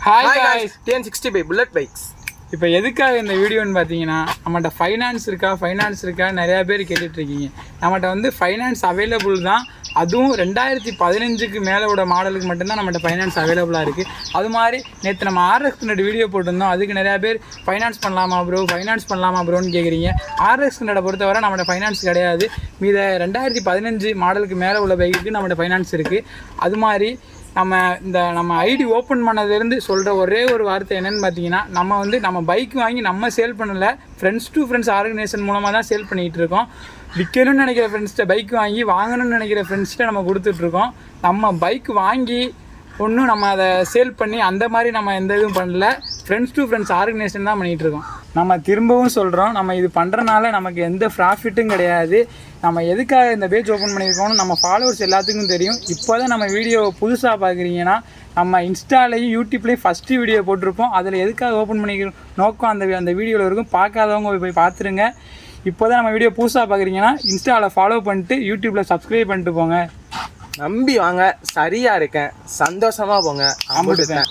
Hi guys, TN60 by Bullet Bikes. இப்போ எதுக்காக இந்த வீடியோன்னு பார்த்தீங்கன்னா நம்மகிட்ட ஃபைனான்ஸ் இருக்கா நிறையா பேர் கேட்டுட்ருக்கீங்க. நம்மகிட்ட வந்து ஃபைனான்ஸ் அவைலபிள் தான். அதுவும் 2015க்கு மேலே உள்ள மாடலுக்கு மட்டும்தான் நம்மகிட்ட ஃபைனான்ஸ் அவைலபிளாக இருக்குது. அது மாதிரி நேற்று நம்ம RX வீடியோ போட்டிருந்தோம். அதுக்கு நிறையா பேர் ஃபைனான்ஸ் பண்ணலாமா ப்ரோன்னு கேட்குறீங்க. RX பொறுத்தவரை நம்மகிட்ட ஃபைனான்ஸ் கிடையாது. மீத 2015 மாடலுக்கு மேலே உள்ள பைக்குக்கு நம்மகிட்ட ஃபைனான்ஸ் இருக்குது. அது மாதிரி நம்ம ஐடி ஓப்பன் பண்ணதுலேருந்து சொல்கிற ஒரே ஒரு வார்த்தை என்னென்னு பார்த்தீங்கன்னா, நம்ம பைக் வாங்கி நம்ம சேல் பண்ணலை, ஃப்ரெண்ட்ஸ் டு ஃப்ரெண்ட்ஸ் ஆர்கனைசேஷன் மூலமாக தான் சேல் பண்ணிகிட்டு இருக்கோம். விற்கணும்னு நினைக்கிற ஃப்ரெண்ட்ஸ்கிட்ட பைக் வாங்கணும்னு நினைக்கிற ஃப்ரெண்ட்ஸ்கிட்ட நம்ம கொடுத்துட்ருக்கோம். நம்ம பைக் வாங்கி ஒன்றும் நம்ம அதை சேல் பண்ணி அந்த மாதிரி நம்ம எந்த இதுவும் பண்ணல. ஃப்ரெண்ட்ஸ் டு ஃப்ரெண்ட்ஸ் ஆர்கனைசேஷன் தான் பண்ணிகிட்ருக்கோம். நம்ம திரும்பவும் சொல்கிறோம், நம்ம இது பண்ணுறனால நமக்கு எந்த ப்ராஃபிட்டும் கிடையாது. நம்ம எதுக்காக இந்த பேஜ் ஓப்பன் பண்ணியிருக்கோம்னு நம்ம ஃபாலோவர்ஸ் எல்லாத்துக்கும் தெரியும். இப்போ தான் நம்ம வீடியோவை புதுசாக பார்க்குறீங்கன்னா, நம்ம இன்ஸ்டாலையும் யூடியூப்லேயும் ஃபஸ்ட்டு வீடியோ போட்டிருப்போம். அதில் எதுக்காக ஓப்பன் பண்ணிக்கிறோம் நோக்கம் அந்த வீடியோவில் இருக்கும். பார்க்காதவங்க போய் பார்த்துருங்க. இப்போ தான் நம்ம வீடியோ புதுசாக பார்க்குறீங்கன்னா இன்ஸ்டாவில் ஃபாலோ பண்ணிட்டு யூடியூப்பில் சப்ஸ்கிரைப் பண்ணிட்டு போங்க. நம்பி வாங்க, சரியாக இருக்கேன், சந்தோஷமாக போங்க. அம்புட்டுதான்.